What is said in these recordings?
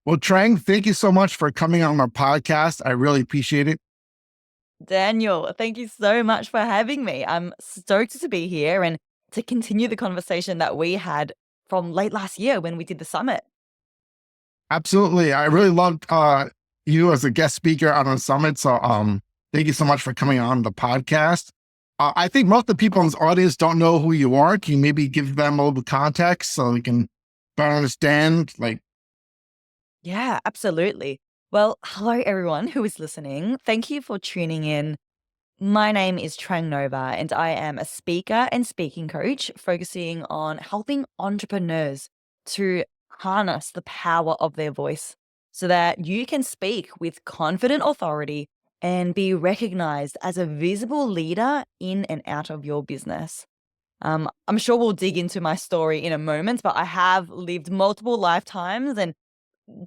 Well, Trang, thank you so much for coming on our podcast. I really appreciate it. Daniel, thank you so much for having me. I'm stoked to be here and to continue the conversation that we had from late last year when we did the summit. Absolutely. I really loved you as a guest speaker on the summit. So thank you so much for coming on the podcast. I think most of the people in this audience don't know who you are. Can you maybe give them a little context so they can better understand? Yeah, absolutely. Well, hello everyone who is listening. Thank you for tuning in. My name is Trang Nova, and I am a speaker and speaking coach focusing on helping entrepreneurs to harness the power of their voice so that you can speak with confident authority and be recognized as a visible leader in and out of your business. I'm sure we'll dig into my story in a moment, but I have lived multiple lifetimes and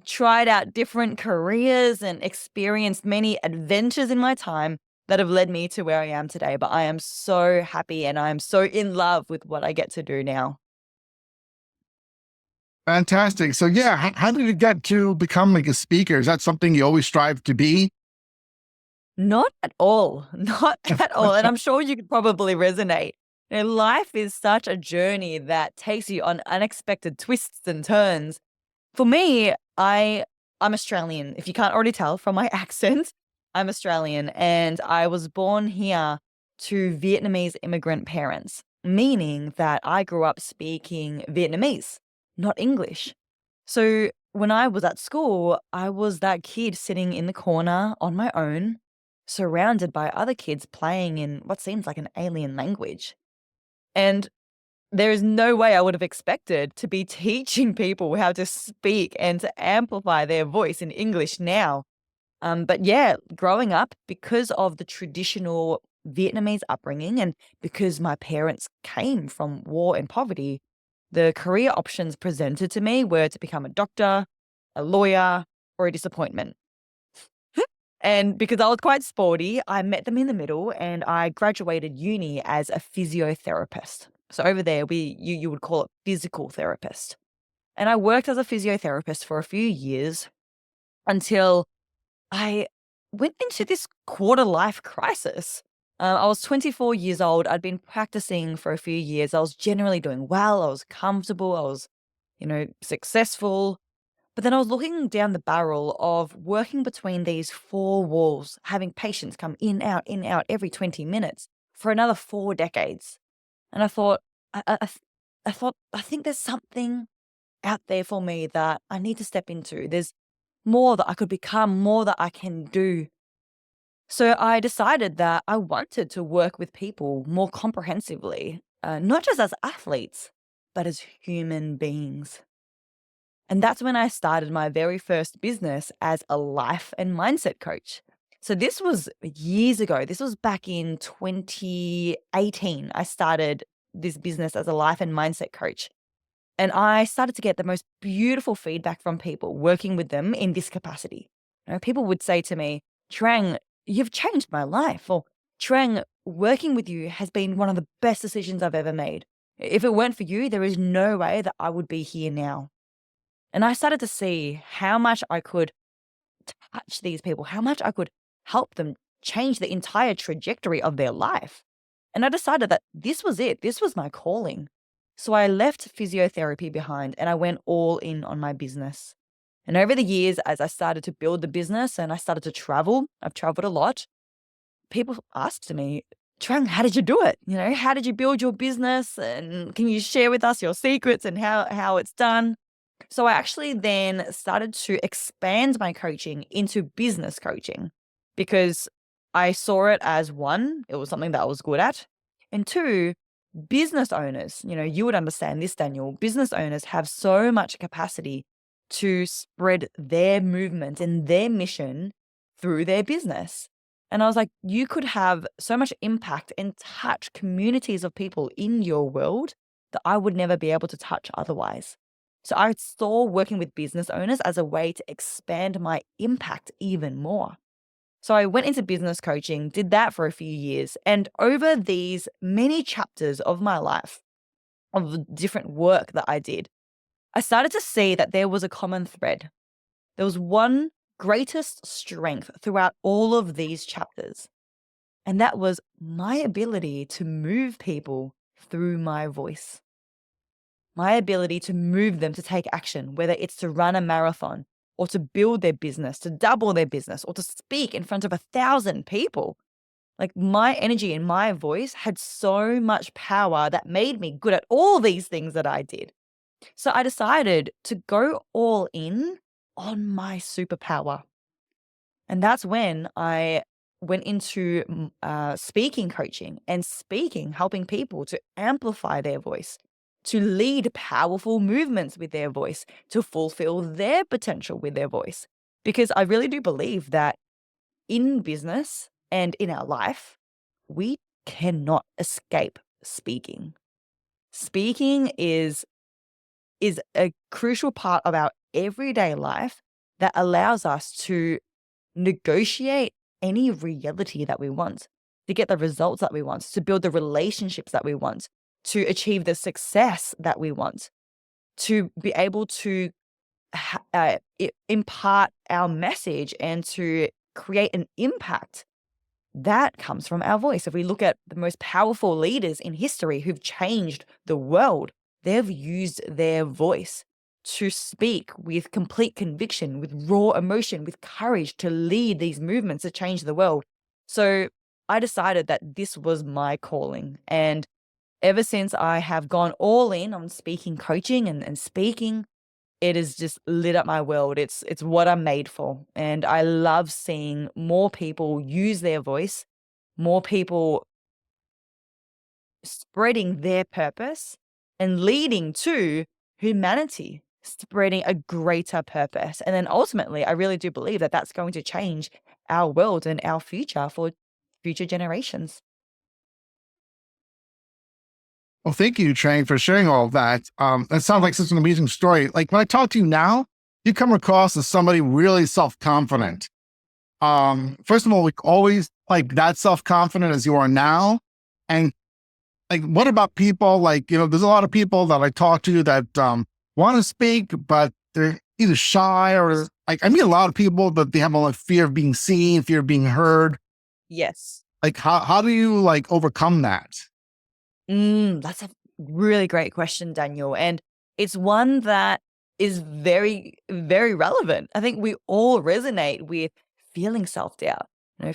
tried out different careers and experienced many adventures in my time that have led me to where I am today. But I am so happy and I am so in love with what I get to do now. Fantastic. So yeah, how did you get to become like a speaker? Is that something you always strive to be? Not at all. Not at all. And I'm sure you could probably resonate. Life is such a journey that takes you on unexpected twists and turns. For me, I'm Australian. If you can't already tell from my accent, I'm Australian and I was born here to Vietnamese immigrant parents, meaning that I grew up speaking Vietnamese, not English. So when I was at school, I was that kid sitting in the corner on my own, surrounded by other kids playing in what seems like an alien language. And there is no way I would have expected to be teaching people how to speak and to amplify their voice in English now. But yeah, growing up, because of the traditional Vietnamese upbringing and because my parents came from war and poverty, the career options presented to me were to become a doctor, a lawyer, or a disappointment. And because I was quite sporty, I met them in the middle and I graduated uni as a physiotherapist. So over there, you would call it physical therapist. And I worked as a physiotherapist for a few years until I went into this quarter life crisis. I was 24 years old. I'd been practicing for a few years. I was generally doing well. I was comfortable. I was, successful. But then I was looking down the barrel of working between these four walls, having patients come in, out every 20 minutes for another 4 decades. And I thought, I think there's something out there for me that I need to step into. There's more that I could become, more that I can do. So I decided that I wanted to work with people more comprehensively, not just as athletes, but as human beings. And that's when I started my very first business as a life and mindset coach. So this was years ago. This was back in 2018. I started this business as a life and mindset coach. And I started to get the most beautiful feedback from people working with them in this capacity. People would say to me, Trang, you've changed my life. Or Trang, working with you has been one of the best decisions I've ever made. If it weren't for you, there is no way that I would be here now. And I started to see how much I could touch these people, how much I could help them change the entire trajectory of their life. And I decided that this was it. This was my calling. So I left physiotherapy behind and I went all in on my business. And over the years, as I started to build the business and I started to travel, I've traveled a lot. People asked me, Trang, how did you do it? How did you build your business? And can you share with us your secrets and how it's done? So I actually then started to expand my coaching into business coaching because I saw it as one, it was something that I was good at. And two, business owners, you would understand this, Daniel. Business owners have so much capacity to spread their movement and their mission through their business. And I was like, you could have so much impact and touch communities of people in your world that I would never be able to touch otherwise. So I saw working with business owners as a way to expand my impact even more. So I went into business coaching, did that for a few years. And over these many chapters of my life, of the different work that I did, I started to see that there was a common thread. there was one greatest strength throughout all of these chapters, and that was my ability to move people through my voice. My ability to move them to take action, whether it's to run a marathon or to build their business, to double their business, or to speak in front of 1,000 people. Like, my energy and my voice had so much power that made me good at all these things that I did. So I decided to go all in on my superpower. And that's when I went into speaking coaching and speaking, helping people to amplify their voice, to lead powerful movements with their voice, to fulfill their potential with their voice. Because I really do believe that in business and in our life, we cannot escape speaking. Speaking is a crucial part of our everyday life that allows us to negotiate any reality that we want, to get the results that we want, to build the relationships that we want, to achieve the success that we want, to be able to impart our message and to create an impact. That comes from our voice. If we look at the most powerful leaders in history who've changed the world, they've used their voice to speak with complete conviction, with raw emotion, with courage to lead these movements to change the world. So I decided that this was my calling. And ever since I have gone all in on speaking coaching and speaking, it has just lit up my world. It's what I'm made for. And I love seeing more people use their voice, more people spreading their purpose and leading to humanity, spreading a greater purpose. And then ultimately, I really do believe that that's going to change our world and our future for future generations. Well, thank you, Trang, for sharing all of that. That sounds like such an amazing story. Like when I talk to you now, you come across as somebody really self-confident. First of all, like always like that self-confident as you are now. And like, what about people like, there's a lot of people that I talk to that want to speak, but they're either shy or like, I meet a lot of people, but they have a lot of fear of being seen, fear of being heard. Yes. Like, how do you like overcome that? That's a really great question, Daniel. And it's one that is very, very relevant. I think we all resonate with feeling self doubt,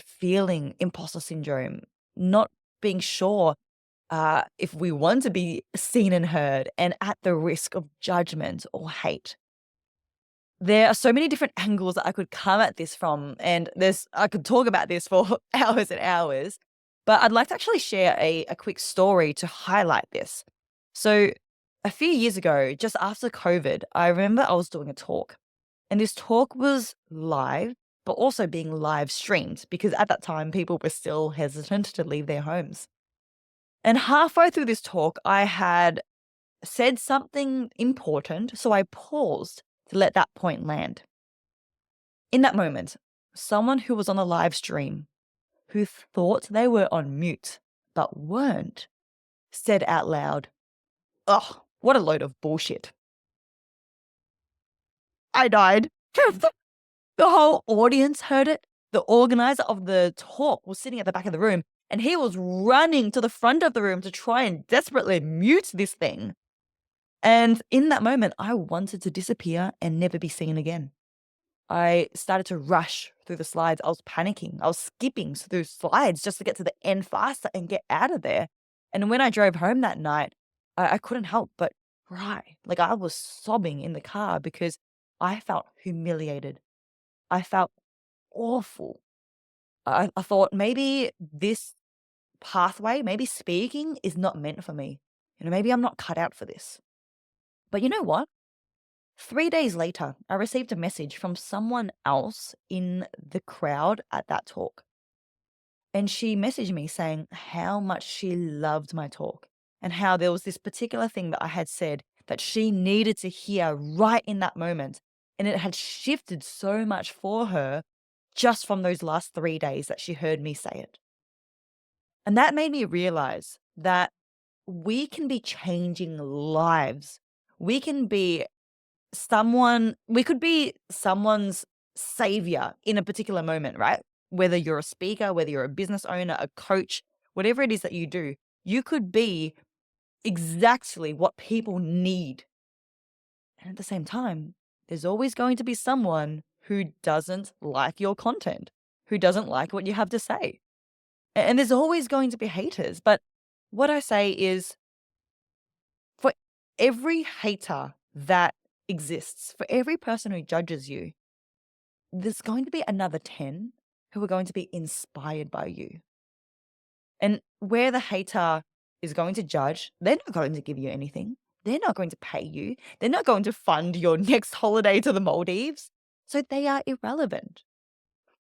feeling imposter syndrome, not being sure if we want to be seen and heard, and at the risk of judgment or hate. There are so many different angles that I could come at this from, and I could talk about this for hours and hours, but I'd like to actually share a quick story to highlight this. So, a few years ago, just after COVID, I remember I was doing a talk, and this talk was live, but also being live streamed because at that time people were still hesitant to leave their homes. And halfway through this talk, I had said something important, so I paused to let that point land. In that moment, someone who was on the live stream, who thought they were on mute but weren't, said out loud, "Ugh, what a load of bullshit." I died. The whole audience heard it. The organizer of the talk was sitting at the back of the room, and he was running to the front of the room to try and desperately mute this thing. And in that moment, I wanted to disappear and never be seen again. I started to rush through the slides. I was panicking. I was skipping through slides just to get to the end faster and get out of there. And when I drove home that night, I couldn't help but cry. Like, I was sobbing in the car because I felt humiliated. I felt awful. I thought maybe this pathway, maybe speaking is not meant for me. Maybe I'm not cut out for this. But you know what? 3 days later, I received a message from someone else in the crowd at that talk. And she messaged me saying how much she loved my talk and how there was this particular thing that I had said that she needed to hear right in that moment. And it had shifted so much for her just from those last 3 days that she heard me say it. And that made me realize that we can be changing lives. We can be we could be someone's savior in a particular moment, right? Whether you're a speaker, whether you're a business owner, a coach, whatever it is that you do, you could be exactly what people need. And at the same time, there's always going to be someone who doesn't like your content, who doesn't like what you have to say. And there's always going to be haters. But what I say is, for every hater that exists, for every person who judges you, there's going to be another 10 who are going to be inspired by you. And where the hater is going to judge, they're not going to give you anything. They're not going to pay you. They're not going to fund your next holiday to the Maldives. So they are irrelevant.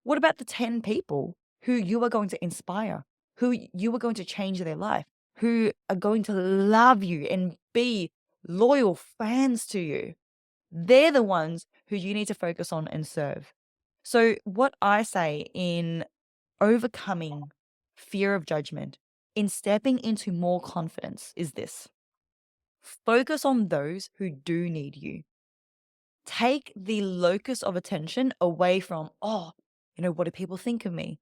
What about the 10 people who you are going to inspire, who you are going to change their life, who are going to love you and be loyal fans to you? They're the ones who you need to focus on and serve. So, what I say in overcoming fear of judgment, in stepping into more confidence, is this: focus on those who do need you. Take the locus of attention away from, oh, what do people think of me?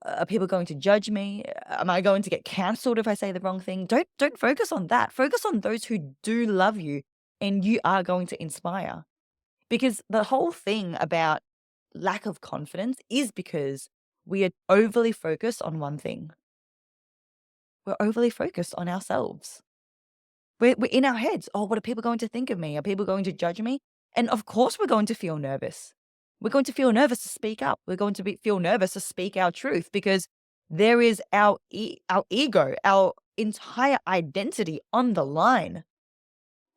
Are people going to judge me? Am I going to get cancelled if I say the wrong thing? Don't focus on that. Focus on those who do love you and you are going to inspire. Because the whole thing about lack of confidence is because we are overly focused on one thing. We're overly focused on ourselves. We're in our heads. Oh, what are people going to think of me? Are people going to judge me? And of course, we're going to feel nervous. We're going to feel nervous to speak up. We're going to feel nervous to speak our truth because there is our ego, our entire identity on the line.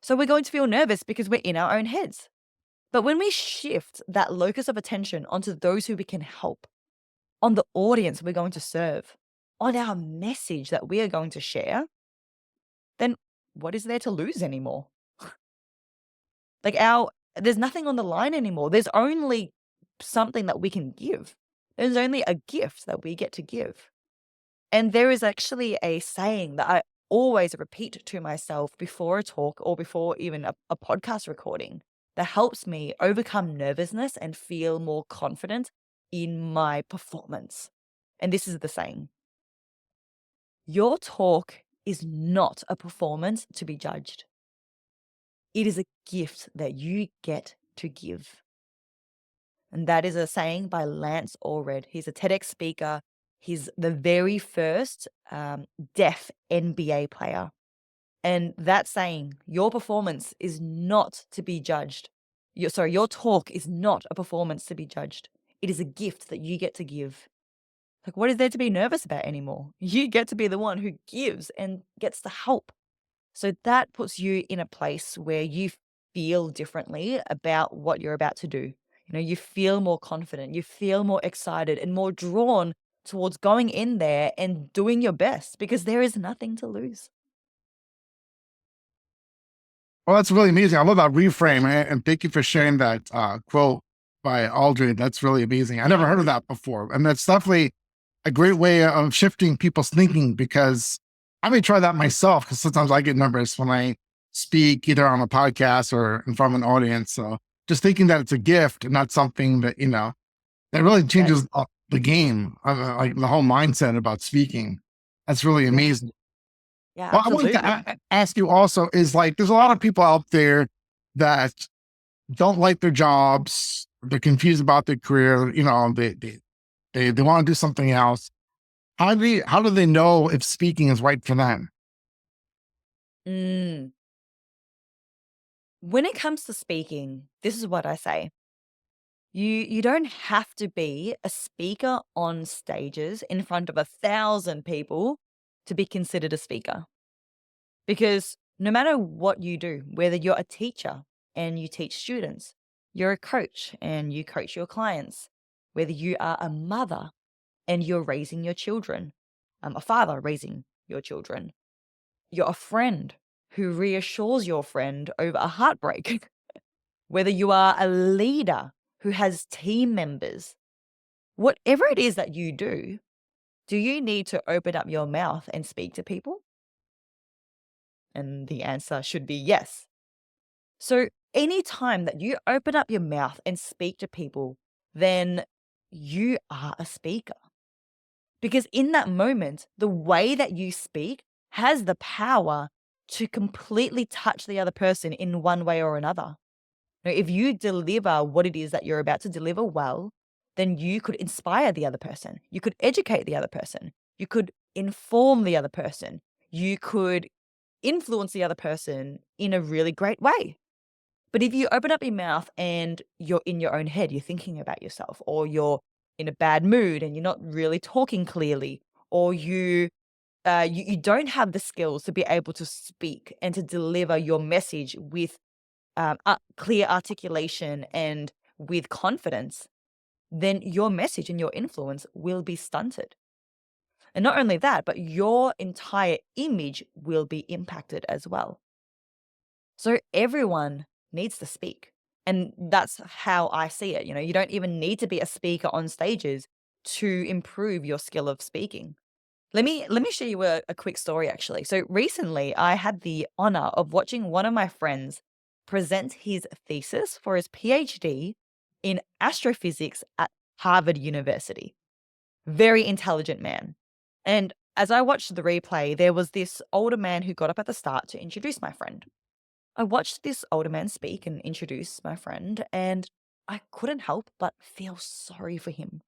So we're going to feel nervous because we're in our own heads. But when we shift that locus of attention onto those who we can help, on the audience we're going to serve, on our message that we are going to share, then what is there to lose anymore? There's nothing on the line anymore. There's only something that we can give. There's only a gift that we get to give. And there is actually a saying that I always repeat to myself before a talk or before even a podcast recording that helps me overcome nervousness and feel more confident in my performance. And this is the saying: your talk is not a performance to be judged. It is a gift that you get to give. And that is a saying by Lance Allred. He's a TEDx speaker. He's the very first deaf NBA player. And that saying, your performance is not to be judged. Your talk is not a performance to be judged. It is a gift that you get to give. Like, what is there to be nervous about anymore? You get to be the one who gives and gets the help. So that puts you in a place where you feel differently about what you're about to do. You feel more confident, you feel more excited and more drawn towards going in there and doing your best because there is nothing to lose. Well, that's really amazing. I love that reframe, and thank you for sharing that quote by Aldred. That's really amazing. I never heard of that before, and that's definitely a great way of shifting people's thinking, because I may try that myself, because sometimes I get nervous when I speak either on a podcast or in front of an audience. So just thinking that it's a gift and not something that, that really changes the game, like the whole mindset about speaking. That's really amazing. Yeah, Well, I wanted absolutely. to ask you also, is like, there's a lot of people out there that don't like their jobs. They're confused about their career. They want to do something else. How do they know if speaking is right for them? Mm. When it comes to speaking, this is what I say. You don't have to be a speaker on stages in front of 1,000 people to be considered a speaker. Because no matter what you do, whether you're a teacher and you teach students, you're a coach and you coach your clients, whether you are a mother and you're raising your children, a father raising your children, you're a friend who reassures your friend over a heartbreak, whether you are a leader who has team members, whatever it is that you do you need to open up your mouth and speak to people? And the answer should be yes. So anytime that you open up your mouth and speak to people, then you are a speaker. Because in that moment, the way that you speak has the power to completely touch the other person in one way or another. Now, if you deliver what it is that you're about to deliver well, then you could inspire the other person. You could educate the other person. You could inform the other person. You could influence the other person in a really great way. But if you open up your mouth and you're in your own head, you're thinking about yourself, or you're in a bad mood and you're not really talking clearly, or you don't have the skills to be able to speak and to deliver your message with clear articulation and with confidence, then your message and your influence will be stunted. And not only that, but your entire image will be impacted as well. So everyone needs to speak. And that's how I see it. You don't even need to be a speaker on stages to improve your skill of speaking. Let me share you a quick story actually. So recently I had the honor of watching one of my friends present his thesis for his PhD in astrophysics at Harvard University. Very intelligent man. And as I watched the replay, there was this older man who got up at the start to introduce my friend. I watched this older man speak and introduce my friend, and I couldn't help but feel sorry for him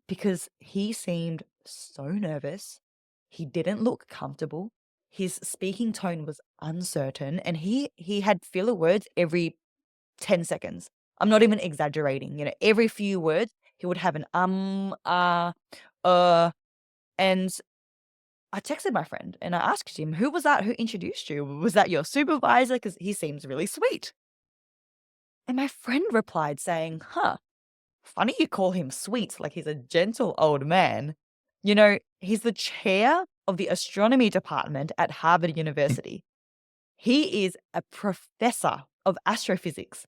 because he seemed so nervous. He didn't look comfortable. His speaking tone was uncertain, and he had filler words every 10 seconds. I'm not even exaggerating. Every few words he would have an and I texted my friend and I asked him, "Who was that who introduced you? Was that your supervisor? Because he seems really sweet." And my friend replied saying, "Huh, funny you call him sweet, like he's a gentle old man. He's the chair of the astronomy department at Harvard University. He is a professor of astrophysics.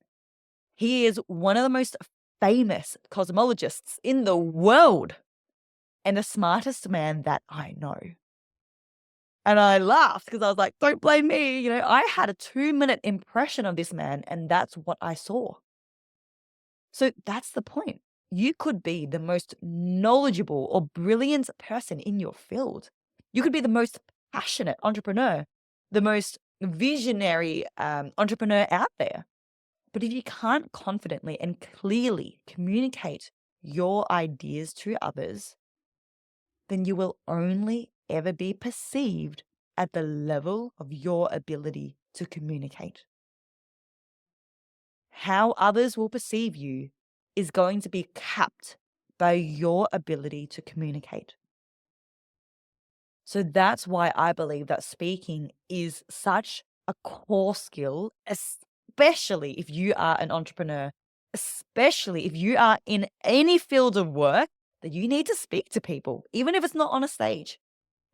He is one of the most famous cosmologists in the world and the smartest man that I know." And I laughed because I was like, "Don't blame me." I had a 2-minute impression of this man, and that's what I saw. So that's the point. You could be the most knowledgeable or brilliant person in your field. You could be the most passionate entrepreneur, the most visionary entrepreneur out there. But if you can't confidently and clearly communicate your ideas to others, then you will only ever be perceived at the level of your ability to communicate. How others will perceive you is going to be capped by your ability to communicate. So that's why I believe that speaking is such a core skill, especially if you are an entrepreneur, especially if you are in any field of work that you need to speak to people, even if it's not on a stage.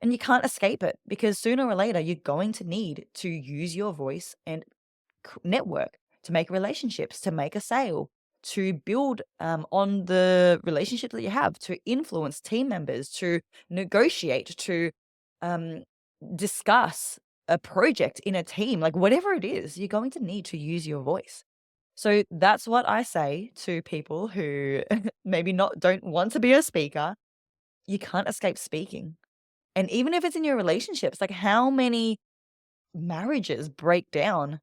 And you can't escape it because sooner or later, you're going to need to use your voice and network to make relationships, to make a sale, to build on the relationships that you have, to influence team members, to negotiate, to um, discuss a project in a team, like whatever it is, you're going to need to use your voice. So that's what I say to people who maybe not don't want to be a speaker. You can't escape speaking. And even if it's in your relationships, like how many marriages break down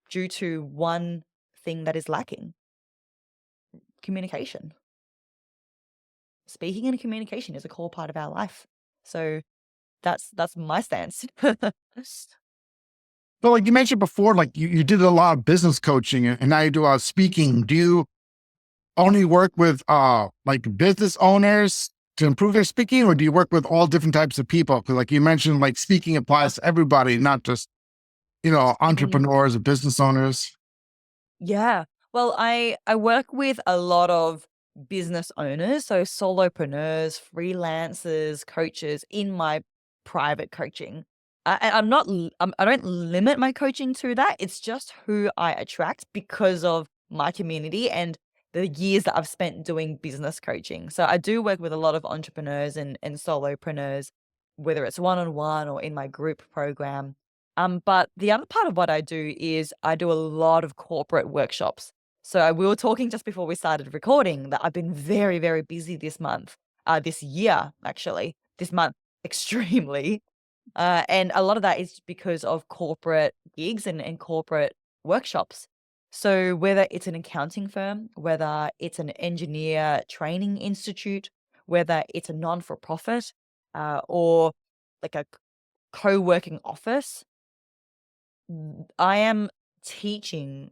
due to one thing that is lacking? Communication. Speaking and communication is a core part of our life. So that's my stance. So like you mentioned before, like you did a lot of business coaching and now you do a lot of speaking. Do you only work with like business owners to improve their speaking, or do you work with all different types of people? Because like you mentioned, like speaking applies to everybody, not just, Mhm. entrepreneurs or business owners. Yeah. Well, I work with a lot of business owners, so solopreneurs, freelancers, coaches in my private coaching. And I don't limit my coaching to that. It's just who I attract because of my community and the years that I've spent doing business coaching. So I do work with a lot of entrepreneurs and solopreneurs, whether it's one on one or in my group program. But the other part of what I do is I do a lot of corporate workshops. So we were talking just before we started recording that I've been very, very busy this month, this year, actually, this month, extremely. And a lot of that is because of corporate gigs and corporate workshops. So whether it's an accounting firm, whether it's an engineer training institute, whether it's a non-for-profit, or like a co-working office, I am teaching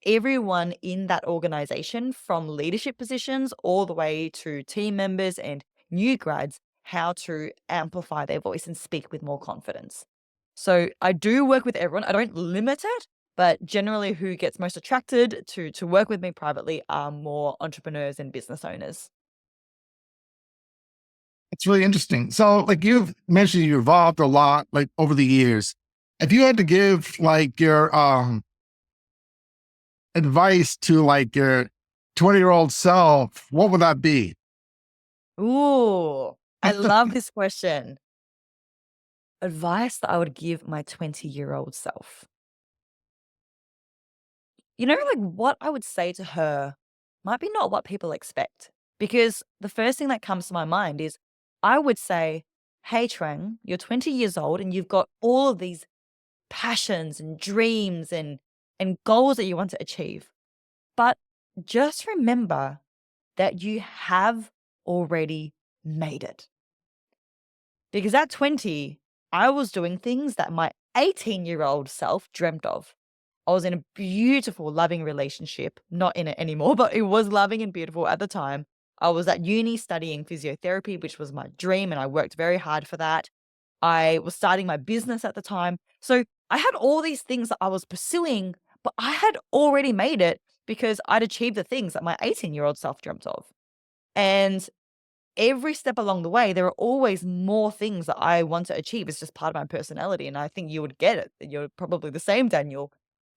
everyone in that organization from leadership positions all the way to team members and new grads how to amplify their voice and speak with more confidence. So I do work with everyone. I don't limit it, but generally who gets most attracted to work with me privately are more entrepreneurs and business owners. It's really interesting. So, like you've mentioned, you evolved a lot, like over the years. If you had to give like your advice to like your 20-year-old self, what would that be? Ooh, I love this question. Advice that I would give my 20-year-old self. Like what I would say to her might be not what people expect. Because the first thing that comes to my mind is I would say, hey, Trang, you're 20 years old and you've got all of these passions and dreams and goals that you want to achieve. But just remember that you have already made it. Because at 20, I was doing things that my 18-year-old self dreamt of. I was in a beautiful, loving relationship, not in it anymore, but it was loving and beautiful at the time. I was at uni studying physiotherapy, which was my dream, and I worked very hard for that. I was starting my business at the time. So I had all these things that I was pursuing, but I had already made it because I'd achieved the things that my 18-year-old self dreamt of. And every step along the way, there are always more things that I want to achieve. It's just part of my personality. And I think you would get it. You're probably the same, Daniel.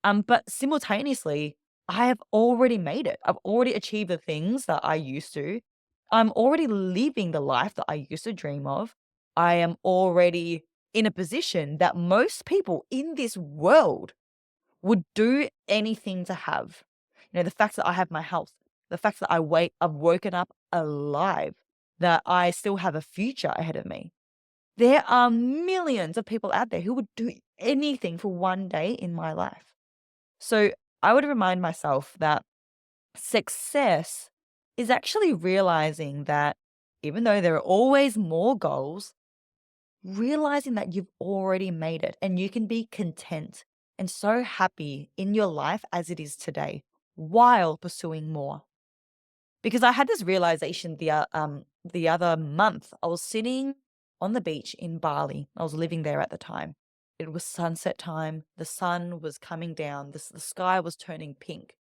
But simultaneously, I have already made it. I've already achieved the things that I used to. I'm already living the life that I used to dream of. I am already in a position that most people in this world would do anything to have. The fact that I have my health, the fact that I've woken up alive, that I still have a future ahead of me. There are millions of people out there who would do anything for one day in my life. So I would remind myself that success is actually realizing that even though there are always more goals, realizing that you've already made it and you can be content and so happy in your life as it is today while pursuing more. Because I had this realization the other month. I was sitting on the beach in Bali. I was living there at the time. It was sunset time. The sun was coming down. The sky was turning pink.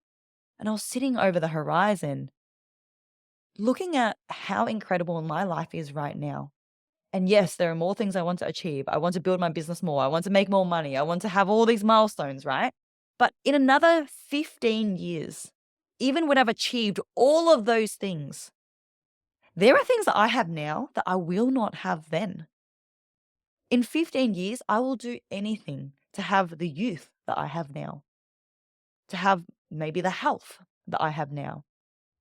And I was sitting over the horizon, looking at how incredible my life is right now. And yes, there are more things I want to achieve. I want to build my business more. I want to make more money. I want to have all these milestones, right? But in another 15 years, even when I've achieved all of those things, there are things that I have now that I will not have then. In 15 years, I will do anything to have the youth that I have now, to have maybe the health that I have now,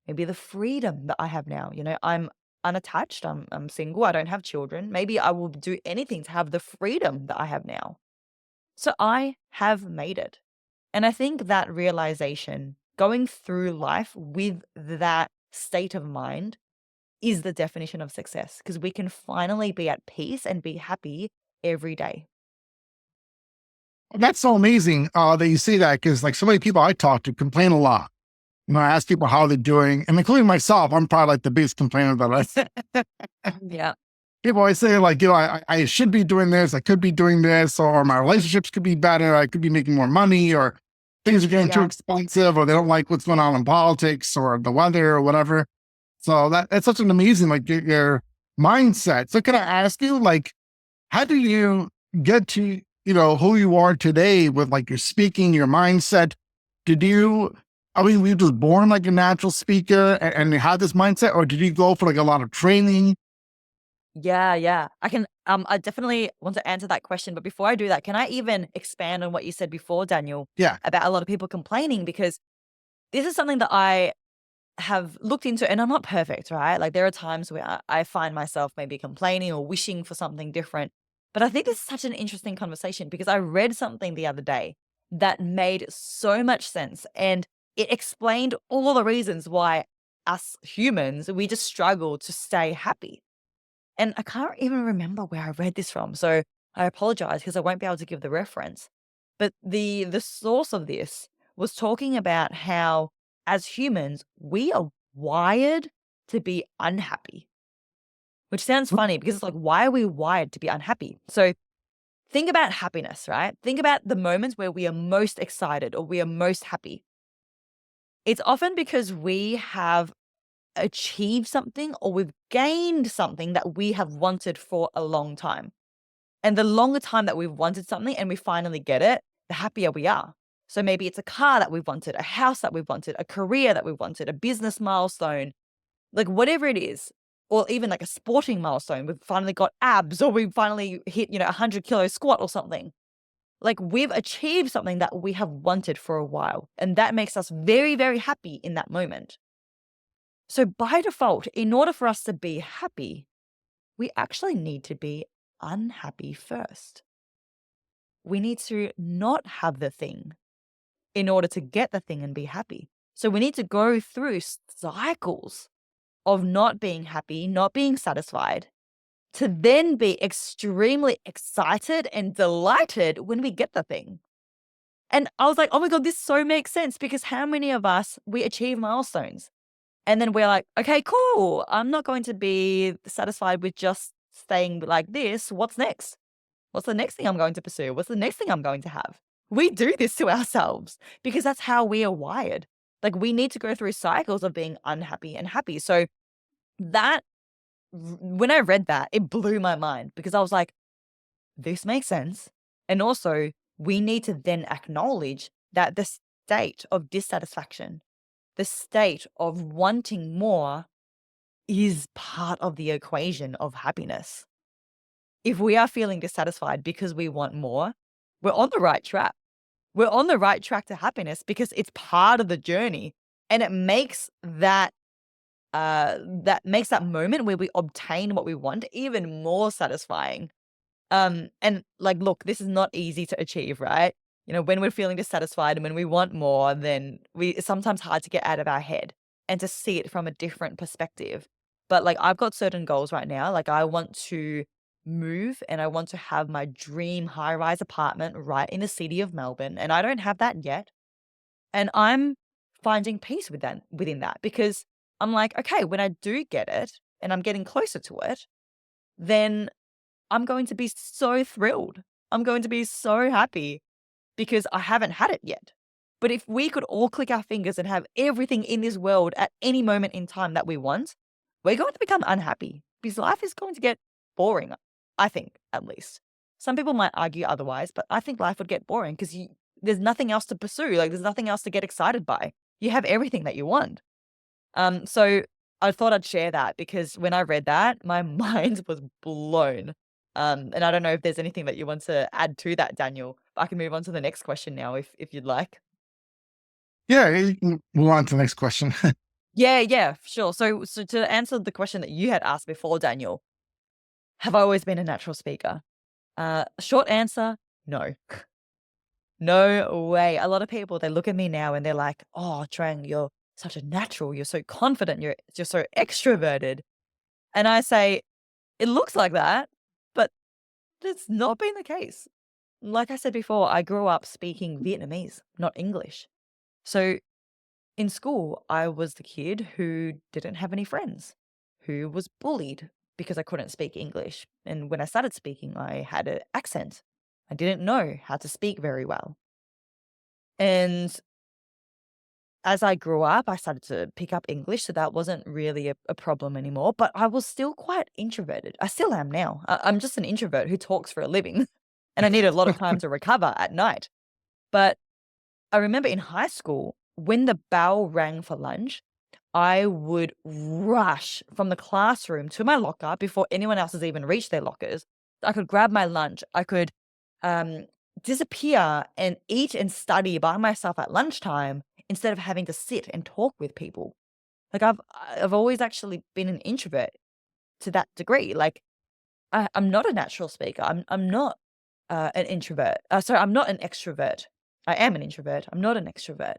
maybe the freedom that I have now. I'm unattached, I'm single, I don't have children. Maybe I will do anything to have the freedom that I have now. So I have made it. And I think that realization, going through life with that state of mind, is the definition of success because we can finally be at peace and be happy every day. That's so amazing that you say that because like so many people I talk to complain a lot. I ask people how they're doing, and including myself, I'm probably like the biggest complainer that I Yeah. people always say like, I should be doing this, I could be doing this, or my relationships could be better, I could be making more money, or things are getting too Yeah. expensive, or they don't like what's going on in politics or the weather or whatever. So that's such an amazing like your mindset. So can I ask you like, how do you get to who you are today with like your speaking, your mindset? Did you? I mean, were you just born like a natural speaker and you had this mindset, or did you go for like a lot of training? Yeah. I definitely want to answer that question. But before I do that, can I even expand on what you said before, Daniel, Yeah. about a lot of people complaining? Because this is something that I have looked into, and I'm not perfect, right? Like there are times where I find myself maybe complaining or wishing for something different. But I think this is such an interesting conversation because I read something the other day that made so much sense. And it explained all the reasons why us humans, we just struggle to stay happy. And I can't even remember where I read this from. So I apologize because I won't be able to give the reference. But the source of this was talking about how as humans, we are wired to be unhappy, which sounds funny because it's like, why are we wired to be unhappy? So think about happiness, right? Think about the moments where we are most excited or we are most happy. It's often because we have achieved something or we've gained something that we have wanted for a long time. And the longer time that we've wanted something and we finally get it, the happier we are. So maybe it's a car that we've wanted, a house that we've wanted, a career that we've wanted, a business milestone, like whatever it is, or even like a sporting milestone. We've finally got abs or we finally hit, 100-kilo squat or something. Like we've achieved something that we have wanted for a while. And that makes us very, very happy in that moment. So by default, in order for us to be happy, we actually need to be unhappy first. We need to not have the thing in order to get the thing and be happy. So we need to go through cycles of not being happy, not being satisfied, to then be extremely excited and delighted when we get the thing. And I was like, oh my God, this so makes sense because how many of us, we achieve milestones and then we're like, okay, cool. I'm not going to be satisfied with just staying like this. What's next? What's the next thing I'm going to pursue? What's the next thing I'm going to have? We do this to ourselves because that's how we are wired. Like we need to go through cycles of being unhappy and happy. So that when I read that, it blew my mind because I was like, this makes sense. And also, we need to then acknowledge that the state of dissatisfaction, the state of wanting more is part of the equation of happiness. If we are feeling dissatisfied because we want more, we're on the right track. We're on the right track to happiness because it's part of the journey and it makes that moment where we obtain what we want even more satisfying. And like, look, this is not easy to achieve, right? When we're feeling dissatisfied and when we want more, then it's sometimes hard to get out of our head and to see it from a different perspective. But like, I've got certain goals right now. Like, I want to move and I want to have my dream high rise apartment right in the city of Melbourne. And I don't have that yet. And I'm finding peace within that because I'm like, okay, when I do get it and I'm getting closer to it, then I'm going to be so thrilled. I'm going to be so happy because I haven't had it yet. But if we could all click our fingers and have everything in this world at any moment in time that we want, we're going to become unhappy because life is going to get boring, I think, at least. Some people might argue otherwise, but I think life would get boring because there's nothing else to pursue. Like, there's nothing else to get excited by. You have everything that you want. So I thought I'd share that because when I read that, my mind was blown. And I don't know if there's anything that you want to add to that, Daniel. I can move on to the next question now if you'd like. Yeah, you can move on to the next question. Yeah, sure. So to answer the question that you had asked before, Daniel, have I always been a natural speaker? Short answer, no. No way. A lot of people, they look at me now and they're like, oh, Trang, you're such a natural. You're so confident. You're so extroverted. And I say, it looks like that, but it's not been the case. Like I said before, I grew up speaking Vietnamese, not English. So in school, I was the kid who didn't have any friends, who was bullied because I couldn't speak English. And when I started speaking, I had an accent. I didn't know how to speak very well. And as I grew up, I started to pick up English, so that wasn't really a problem anymore. But I was still quite introverted. I still am now. I'm just an introvert who talks for a living, and I need a lot of time to recover at night. But I remember in high school, when the bell rang for lunch, I would rush from the classroom to my locker before anyone else has even reached their lockers. I could grab my lunch. I could disappear and eat and study by myself at lunchtime instead of having to sit and talk with people. Like I've always actually been an introvert to that degree. Like I'm not a natural speaker. I'm not an introvert. Sorry, I'm not an extrovert. I am an introvert. I'm not an extrovert.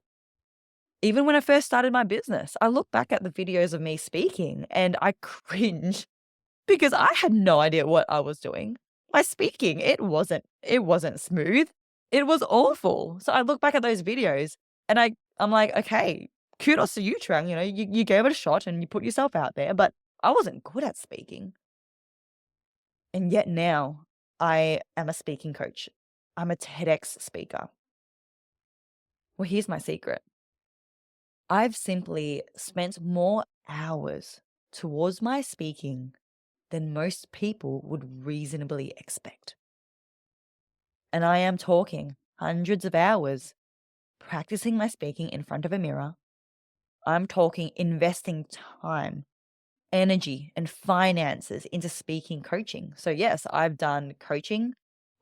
Even when I first started my business, I look back at the videos of me speaking and I cringe because I had no idea what I was doing. My speaking, it wasn't smooth. It was awful. So I look back at those videos and I'm like, okay, kudos to you, Trang. You gave it a shot and you put yourself out there, but I wasn't good at speaking. And yet now I am a speaking coach. I'm a TEDx speaker. Well, here's my secret. I've simply spent more hours towards my speaking than most people would reasonably expect. And I am talking hundreds of hours practicing my speaking in front of a mirror. I'm talking investing time, energy, and finances into speaking coaching. So, yes, I've done coaching.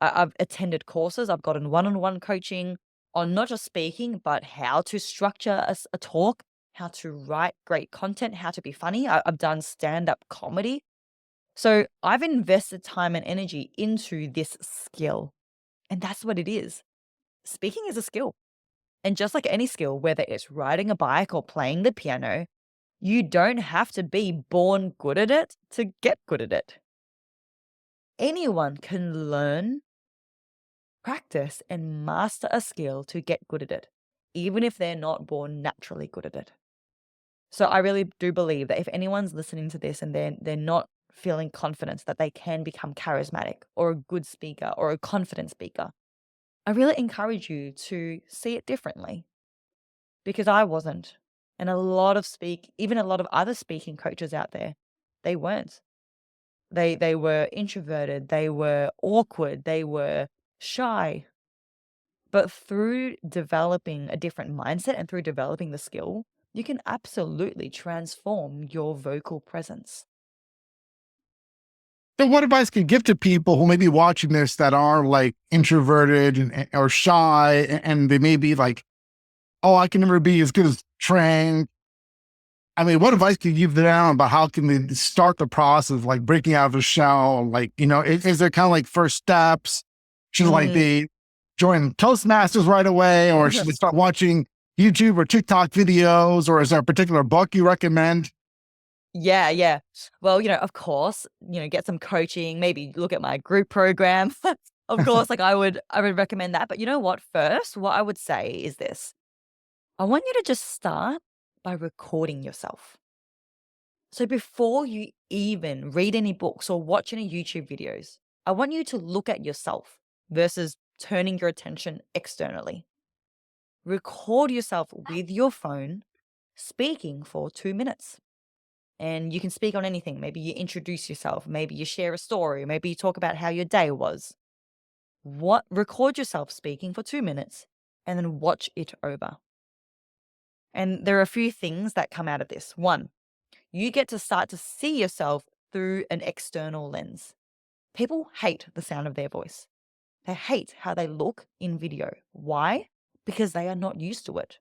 I've attended courses. I've gotten one-on-one coaching on not just speaking, but how to structure a talk, how to write great content, how to be funny. I've done stand-up comedy. So I've invested time and energy into this skill. And that's what it is. Speaking is a skill. And just like any skill, whether it's riding a bike or playing the piano, you don't have to be born good at it to get good at it. Anyone can learn, practice, and master a skill to get good at it, even if they're not born naturally good at it. So I really do believe that if anyone's listening to this and they're not feeling confident that they can become charismatic or a good speaker or a confident speaker, I really encourage you to see it differently because I wasn't. And even a lot of other speaking coaches out there, they weren't. They were introverted, they were awkward, they were shy. But through developing a different mindset and through developing the skill, you can absolutely transform your vocal presence. So what advice can you give to people who may be watching this that are like introverted or shy, and they may be like, oh, I can never be as good as Trang. I mean, what advice can you give them about how can they start the process of like breaking out of the shell? Like, is there kind of like first steps? Should like Mm. they join Toastmasters right away, or should they start watching YouTube or TikTok videos, or is there a particular book you recommend? Yeah, yeah. Well, of course, get some coaching, maybe look at my group program. Of course, like I would recommend that. But you know what? First, what I would say is this. I want you to just start by recording yourself. So before you even read any books or watch any YouTube videos, I want you to look at yourself versus turning your attention externally. Record yourself with your phone speaking for 2 minutes. And you can speak on anything. Maybe you introduce yourself, maybe you share a story, maybe you talk about how your day was. Record yourself speaking for 2 minutes and then watch it over. And there are a few things that come out of this. One, you get to start to see yourself through an external lens. People hate the sound of their voice. They hate how they look in video. Why? Because they are not used to it.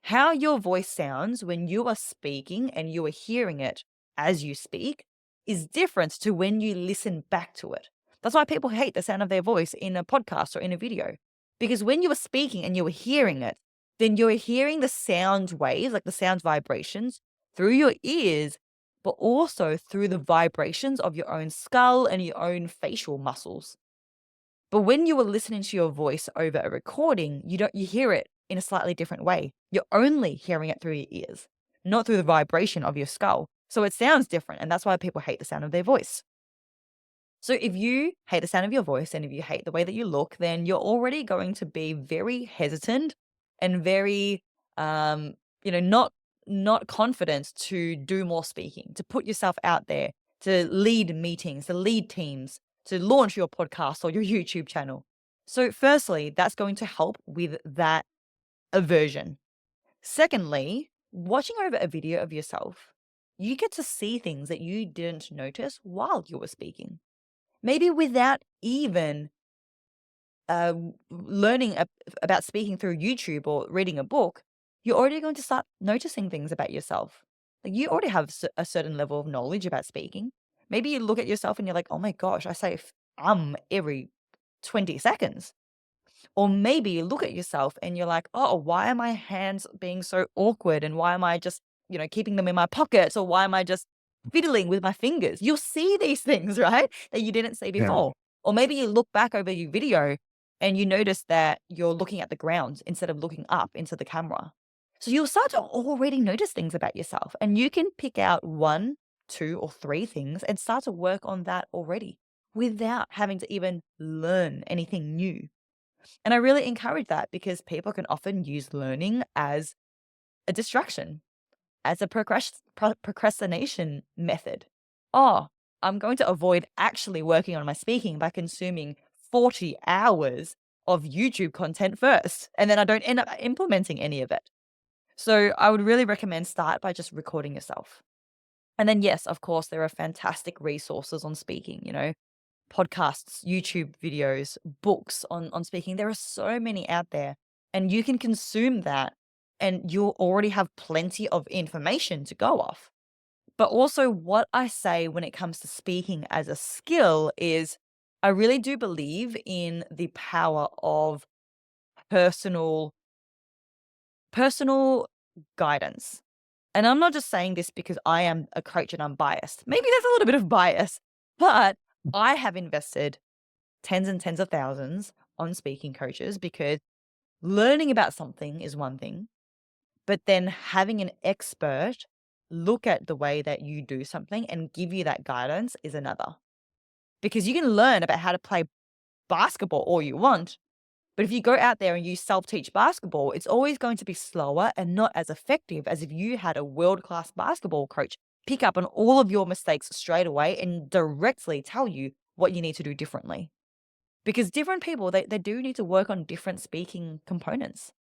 How your voice sounds when you are speaking and you are hearing it as you speak is different to when you listen back to it. That's why people hate the sound of their voice in a podcast or in a video. Because when you are speaking and you are hearing it, then you're hearing the sound waves, like the sound vibrations, through your ears, but also through the vibrations of your own skull and your own facial muscles. But when you are listening to your voice over a recording, you hear it in a slightly different way. You're only hearing it through your ears, not through the vibration of your skull. So it sounds different, and that's why people hate the sound of their voice. So if you hate the sound of your voice and if you hate the way that you look, then you're already going to be very hesitant and very not confident to do more speaking, to put yourself out there, to lead meetings, to lead teams, to launch your podcast or your YouTube channel. So firstly, that's going to help with that aversion. Secondly, watching over a video of yourself, you get to see things that you didn't notice while you were speaking. Maybe without even learning about speaking through YouTube or reading a book, you're already going to start noticing things about yourself. Like you already have a certain level of knowledge about speaking. Maybe you look at yourself and you're like, oh my gosh, I say every 20 seconds. Or maybe you look at yourself and you're like, oh, why are my hands being so awkward? And why am I just, keeping them in my pockets? Or why am I just fiddling with my fingers? You'll see these things, right? That you didn't see Yeah. before. Or maybe you look back over your video and you notice that you're looking at the ground instead of looking up into the camera. So you'll start to already notice things about yourself and you can pick out one, two, or three things and start to work on that already without having to even learn anything new. And I really encourage that because people can often use learning as a distraction, as a procrastination method. Oh, I'm going to avoid actually working on my speaking by consuming 40 hours of YouTube content first, and then I don't end up implementing any of it. So I would really recommend start by just recording yourself. And then, yes, of course, there are fantastic resources on speaking, podcasts, YouTube videos, books on speaking. There are so many out there, and you can consume that, and you'll already have plenty of information to go off. But also, what I say when it comes to speaking as a skill is I really do believe in the power of personal personal guidance. And I'm not just saying this because I am a coach and I'm biased. Maybe there's a little bit of bias, but I have invested tens and tens of thousands on speaking coaches because learning about something is one thing, but then having an expert look at the way that you do something and give you that guidance is another. Because you can learn about how to play basketball all you want, but if you go out there and you self-teach basketball, it's always going to be slower and not as effective as if you had a world-class basketball coach pick up on all of your mistakes straight away and directly tell you what you need to do differently. Because different people, they do need to work on different speaking components.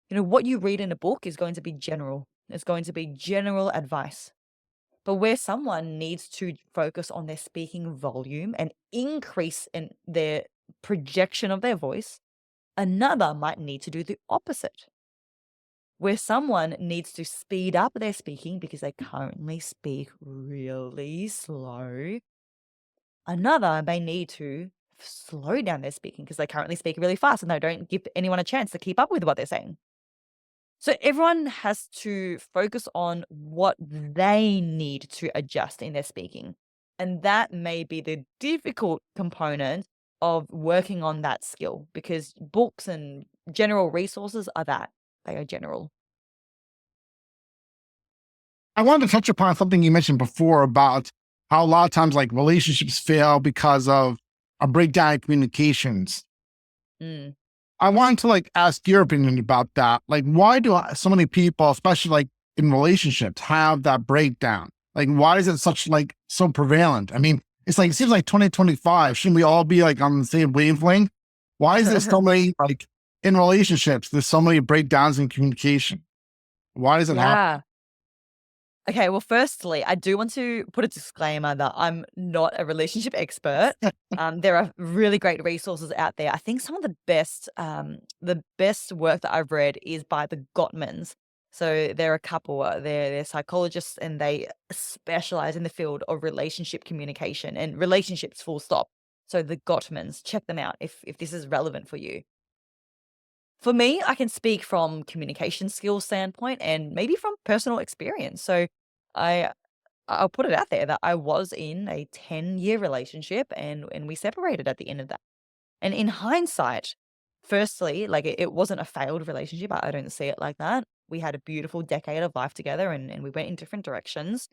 What you read in a book is going to be general. It's going to be general advice. But where someone needs to focus on their speaking volume and increase in their projection of their voice, another might need to do the opposite. Where someone needs to speed up their speaking because they currently speak really slow, another may need to slow down their speaking because they currently speak really fast and they don't give anyone a chance to keep up with what they're saying. So everyone has to focus on what they need to adjust in their speaking. And that may be the difficult component of working on that skill because books and general resources are that. They are general. I wanted to touch upon something you mentioned before about how a lot of times like relationships fail because of a breakdown in communications. Mm. I wanted to like ask your opinion about that. Like, why do so many people, especially like in relationships, have that breakdown? Like, why is it such like so prevalent? I mean, it's like it seems like 2025. Shouldn't we all be like on the same wavelength? Why is there so many like in relationships? There's so many breakdowns in communication. Why does it happen? Yeah. Okay, well, firstly, I do want to put a disclaimer that I'm not a relationship expert. There are really great resources out there. I think some of the best work that I've read is by the Gottmans. So they're a couple, they're psychologists and they specialize in the field of relationship communication and relationships full stop. So the Gottmans, check them out if this is relevant for you. For me, I can speak from communication skills standpoint and maybe from personal experience. So I I'll put it out there that I was in a 10-year relationship and we separated at the end of that. And in hindsight, firstly, like it wasn't a failed relationship. I don't see it like that. We had a beautiful decade of life together and we went in different directions.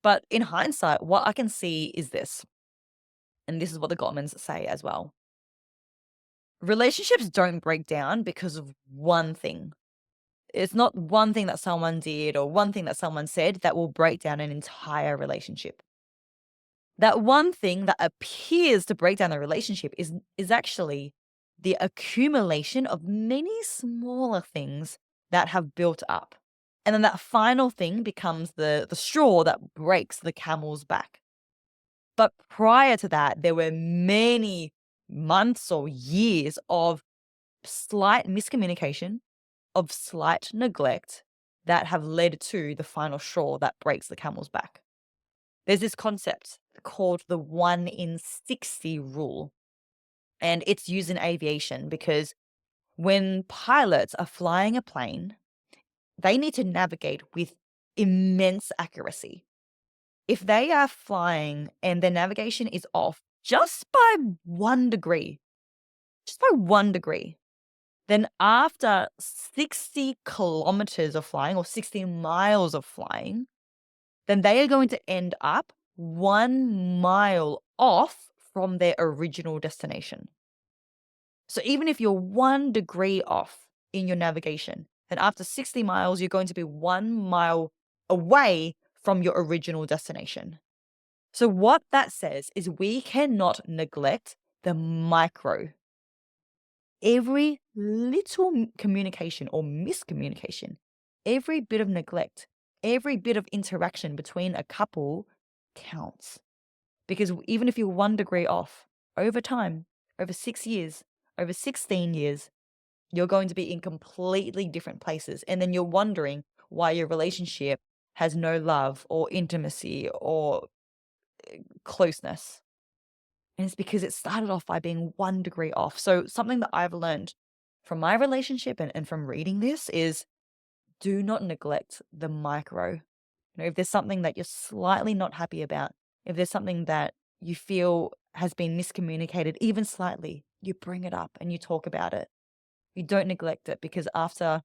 But in hindsight, what I can see is this, and this is what the Gottmans say as well. Relationships don't break down because of one thing. It's not one thing that someone did or one thing that someone said that will break down an entire relationship. That one thing that appears to break down the relationship is actually the accumulation of many smaller things that have built up. And then that final thing becomes the straw that breaks the camel's back. But prior to that, there were many months or years of slight miscommunication, of slight neglect that have led to the final straw that breaks the camel's back. There's this concept called the 1 in 60 rule, and it's used in aviation because when pilots are flying a plane, they need to navigate with immense accuracy. If they are flying and their navigation is off just by 1 degree, just by 1 degree, then after 60 kilometers of flying or 60 miles of flying, then they are going to end up 1 mile off from their original destination. So even if you're 1 degree off in your navigation, then after 60 miles, you're going to be 1 mile away from your original destination. So what that says is we cannot neglect the micro. Every little communication or miscommunication, every bit of neglect, every bit of interaction between a couple counts. Because even if you're 1 degree off, over time, over 6 years, over 16 years, you're going to be in completely different places. And then you're wondering why your relationship has no love or intimacy or closeness. And it's because it started off by being 1 degree off. So something that I've learned from my relationship and from reading this is do not neglect the micro. You know, if there's something that you're slightly not happy about, if there's something that you feel has been miscommunicated, even slightly, you bring it up and you talk about it. You don't neglect it because after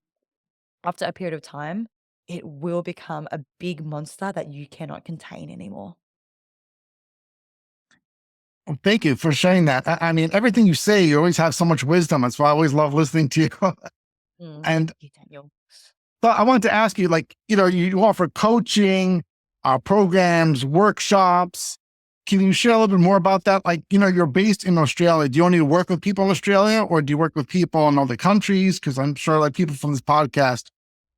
a period of time, it will become a big monster that you cannot contain anymore. Well, thank you for sharing that. I mean, everything you say, you always have so much wisdom. That's why I always love listening to you. And Thank you, Daniel. so I wanted to ask you, like, you offer coaching, programs, workshops. Can you share a little bit more about that? Like, you're based in Australia. Do you only work with people in Australia, or do you work with people in other countries? Because I'm sure like people from this podcast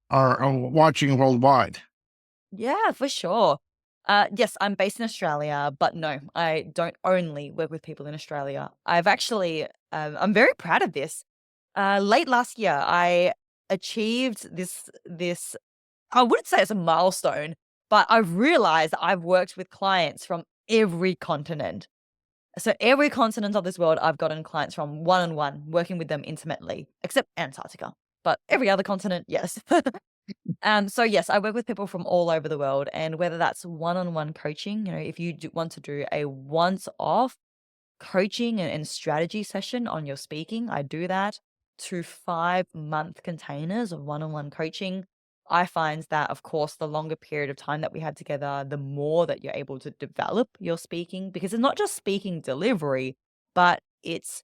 are watching worldwide. Yeah, for sure. Yes, I'm based in Australia, but no, I don't only work with people in Australia. I've actually, I'm very proud of this. Late last year, I achieved this. I wouldn't say it's a milestone, but I've realized that I've worked with clients from every continent. So every continent of this world, I've gotten clients from one on one, working with them intimately, except Antarctica. But every other continent, yes. So yes, I work with people from all over the world, and whether that's one-on-one coaching, if you want to do a once-off coaching and strategy session on your speaking, I do that. To 5 month containers of one-on-one coaching. I find that, of course, the longer period of time that we had together, the more that you're able to develop your speaking, because it's not just speaking delivery, but it's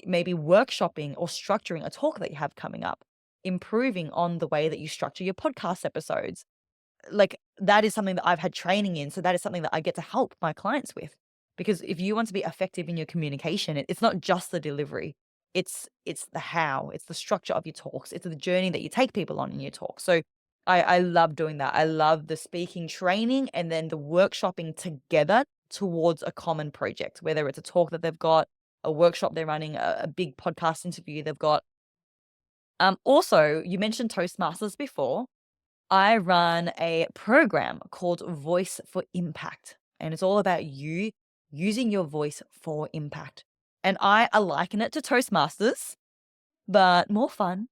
maybe workshopping or structuring a talk that you have coming up, improving on the way that you structure your podcast episodes. Like that is something that I've had training in. So that is something that I get to help my clients with. Because if you want to be effective in your communication, it's not just the delivery. It's the how, it's the structure of your talks, it's the journey that you take people on in your talk. So I love doing that. I love the speaking training and then the workshopping together towards a common project, whether it's a talk that they've got, a workshop they're running, a big podcast interview they've got. Also, you mentioned Toastmasters before. I run a program called Voice for Impact, and it's all about you using your voice for impact. And I liken it to Toastmasters, but more fun,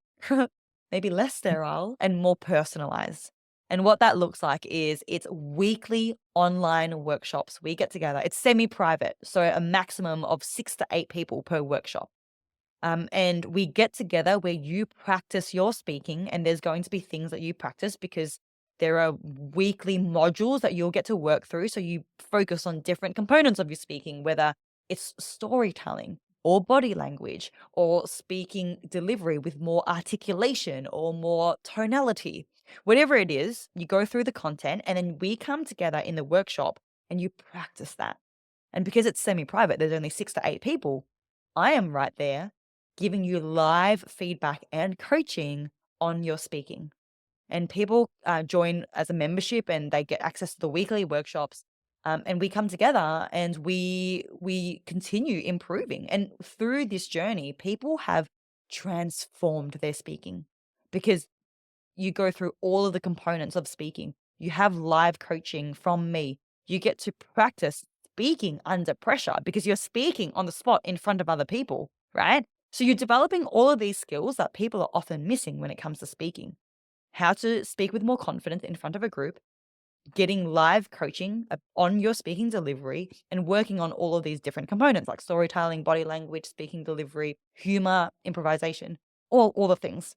maybe less sterile, and more personalized. And what that looks like is it's weekly online workshops. We get together. It's semi private, so a maximum of 6 to 8 people per workshop. And we get together where you practice your speaking, and there's going to be things that you practice because there are weekly modules that you'll get to work through. So you focus on different components of your speaking, whether it's storytelling or body language or speaking delivery with more articulation or more tonality. Whatever it is, you go through the content and then we come together in the workshop and you practice that. And because it's semi private, there's only 6 to 8 people. I am right there giving you live feedback and coaching on your speaking. and people join as a membership and they get access to the weekly workshops. And we come together and we continue improving. And through this journey, people have transformed their speaking because you go through all of the components of speaking. You have live coaching from me. You get to practice speaking under pressure because you're speaking on the spot in front of other people, right? So you're developing all of these skills that people are often missing when it comes to speaking. How to speak with more confidence in front of a group, getting live coaching on your speaking delivery, and working on all of these different components like storytelling, body language, speaking delivery, humor, improvisation, all the things.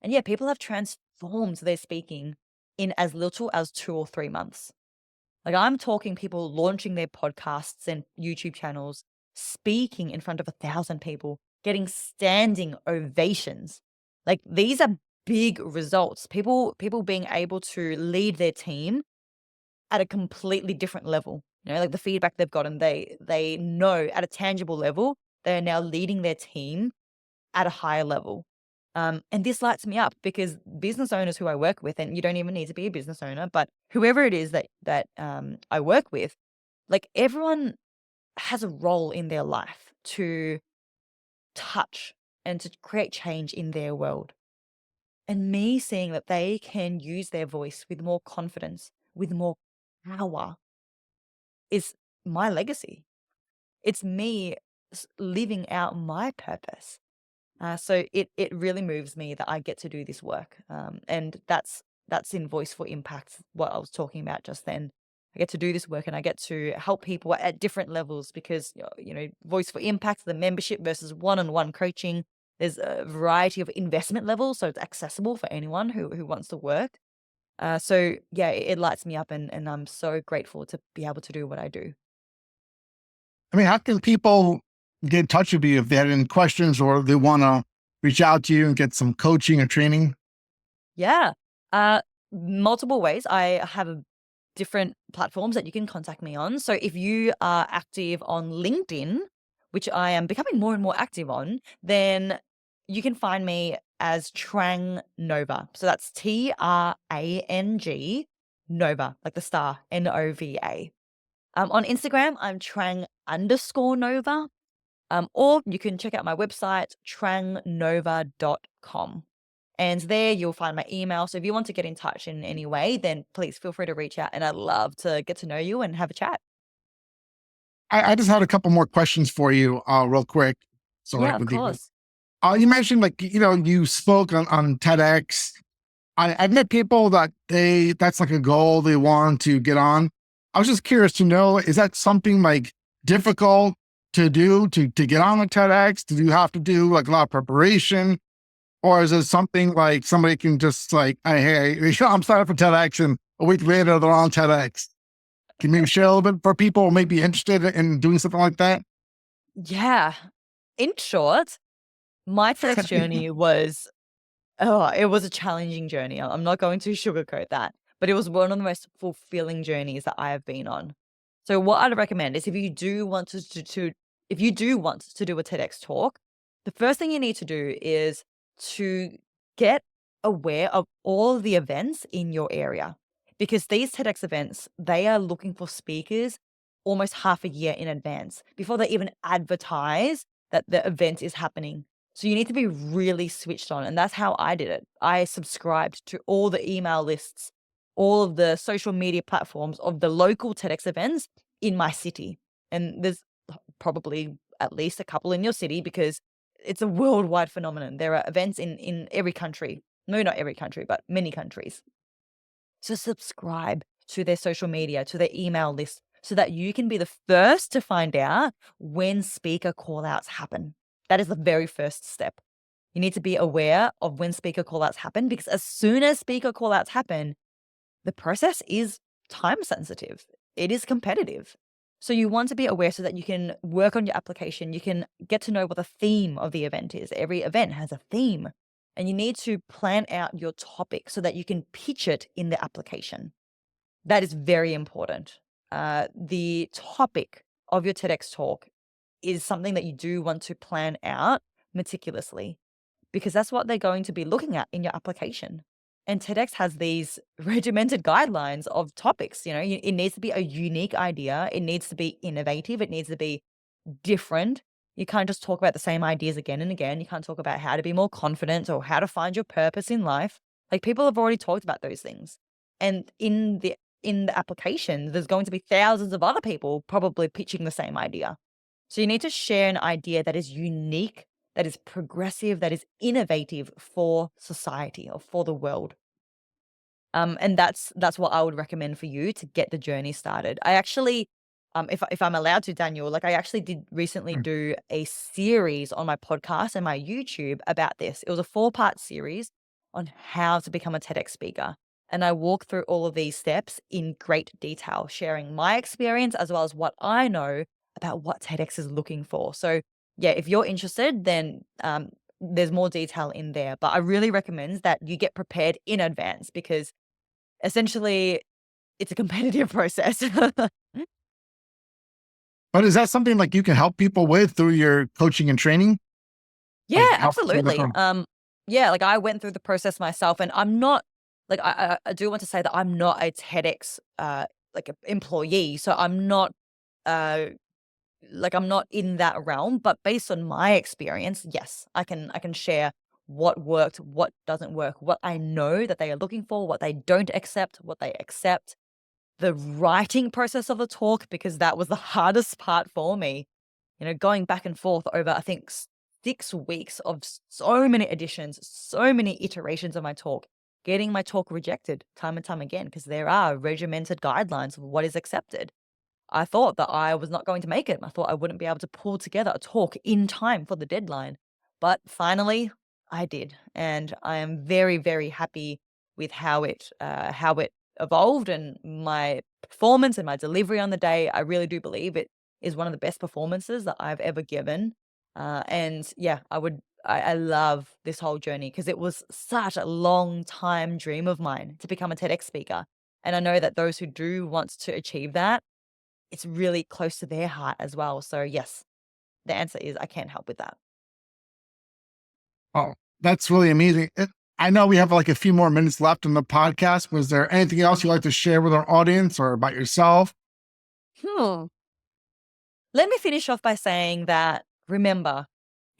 And yeah, people have transformed their speaking in as little as 2 or 3 months. Like I'm talking people launching their podcasts and YouTube channels, speaking in front of 1,000 people, getting standing ovations. Like these are big results. People being able to lead their team at a completely different level. Like the feedback they've gotten, they know at a tangible level, they are now leading their team at a higher level. And this lights me up because business owners who I work with, and you don't even need to be a business owner, but whoever it is that I work with, like everyone has a role in their life to touch and to create change in their world. And me seeing that they can use their voice with more confidence, with more power, is my legacy. It's me living out my purpose. So it really moves me that I get to do this work, and that's in Voice for Impact. What I was talking about just then, I get to do this work, and I get to help people at different levels because Voice for Impact, the membership versus one-on-one coaching. There's a variety of investment levels, so it's accessible for anyone who wants to work. So yeah, it lights me up, and I'm so grateful to be able to do what I do. I mean, how can people get in touch with you if they have any questions or they want to reach out to you and get some coaching or training? Yeah. Uh, Multiple ways. I have different platforms that you can contact me on. So if you are active on LinkedIn, which I am becoming more and more active on, then you can find me as Trang Nova. So that's TRANG Nova, like the star, NOVA. On Instagram, I'm Trang_Nova. Or you can check out my website, trangnova.com. And there you'll find my email. So if you want to get in touch in any way, then please feel free to reach out. And I'd love to get to know you and have a chat. I just had a couple more questions for you, real quick. So Yeah, right of with you. course. You mentioned like, you spoke on TEDx. I've met people that that's like a goal they want to get on. I was just curious to know, is that something like difficult to do to get on a TEDx? Do you have to do like a lot of preparation? Or is it something like somebody can just like, hey, I'm signing up for TEDx and a week later they're on TEDx? Can you maybe share a little bit for people who may be interested in doing something like that? Yeah. In short, my TEDx journey was, oh, it was a challenging journey. I'm not going to sugarcoat that, but it was one of the most fulfilling journeys that I have been on. So what I'd recommend is if you do want if you do want to do a TEDx talk, the first thing you need to do is to get aware of all the events in your area. Because these TEDx events, they are looking for speakers almost half a year in advance before they even advertise that the event is happening. So you need to be really switched on. And that's how I did it. I subscribed to all the email lists, all of the social media platforms of the local TEDx events in my city. And there's probably at least a couple in your city because it's a worldwide phenomenon. There are events in every country. No, not every country, but many countries. So subscribe to their social media, to their email list, so that you can be the first to find out when speaker call outs happen. That is the very first step. You need to be aware of when speaker call outs happen because as soon as speaker call outs happen, the process is time sensitive. It is competitive. So you want to be aware so that you can work on your application. You can get to know what the theme of the event is. Every event has a theme. And you need to plan out your topic so that you can pitch it in the application. That is very important. The topic of your TEDx talk is something that you do want to plan out meticulously because that's what they're going to be looking at in your application. And TEDx has these regimented guidelines of topics. It needs to be a unique idea. It needs to be innovative. It needs to be different. You can't just talk about the same ideas again and again. You can't talk about how to be more confident or how to find your purpose in life. Like, people have already talked about those things. And in the application, there's going to be thousands of other people probably pitching the same idea. So you need to share an idea that is unique, that is progressive, that is innovative for society or for the world. And that's what I would recommend for you to get the journey started. I actually, if I'm allowed to, Daniel, like, I actually did recently Mm. do a series on my podcast and my YouTube about this. It was a 4-part series on how to become a TEDx speaker. And I walk through all of these steps in great detail, sharing my experience as well as what I know about what TEDx is looking for. So yeah, if you're interested, then there's more detail in there. But I really recommend that you get prepared in advance, because essentially, it's a competitive process. But is that something like you can help people with through your coaching and training? Yeah, Like help them with absolutely. Yeah, like, I went through the process myself, and I'm not like, I do want to say that I'm not a TEDx like a employee, so I'm not uh like, I'm not in that realm, but based on my experience, yes, I can share what worked, what doesn't work, what I know that they are looking for, what they don't accept, what they accept, the writing process of the talk, because that was the hardest part for me. Going back and forth over, I think, 6 weeks of so many editions, so many iterations of my talk, getting my talk rejected time and time again, because there are regimented guidelines of what is accepted. I thought that I was not going to make it. I thought I wouldn't be able to pull together a talk in time for the deadline. But finally, I did. And I am very, very happy with how it evolved, and my performance and my delivery on the day. I really do believe it is one of the best performances that I've ever given. And yeah, I love this whole journey, because it was such a long time dream of mine to become a TEDx speaker. And I know that those who do want to achieve that, it's really close to their heart as well. So yes, the answer is I can't help with that. Oh, that's really amazing. I know we have like a few more minutes left in the podcast. Was there anything else you'd like to share with our audience or about yourself? Hmm. Let me finish off by saying that, remember,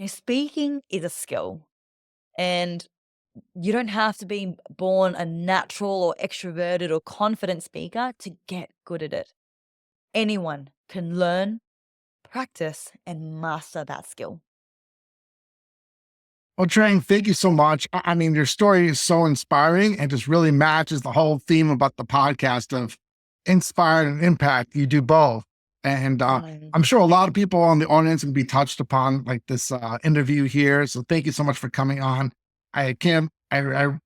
speaking is a skill, and you don't have to be born a natural or extroverted or confident speaker to get good at it. Anyone can learn, practice, and master that skill. Well, Trang, thank you so much. I mean, your story is so inspiring and just really matches the whole theme about the podcast of inspire and impact. You do both. And Mm. I'm sure a lot of people on the audience can be touched upon like this interview here. So thank you so much for coming on. I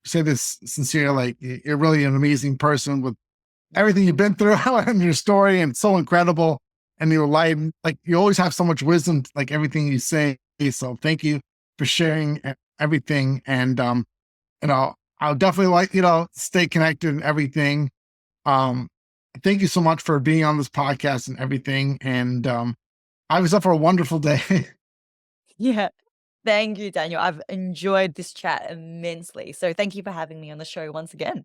say this sincerely, like you're really an amazing person with everything you've been through and your story, and so incredible. And your life, like you always have so much wisdom, like everything you say. So thank you for sharing everything. And I'll definitely like, stay connected and everything. Um, thank you so much for being on this podcast and everything. And I was up for a wonderful day. Yeah. Thank you, Daniel. I've enjoyed this chat immensely. So thank you for having me on the show once again.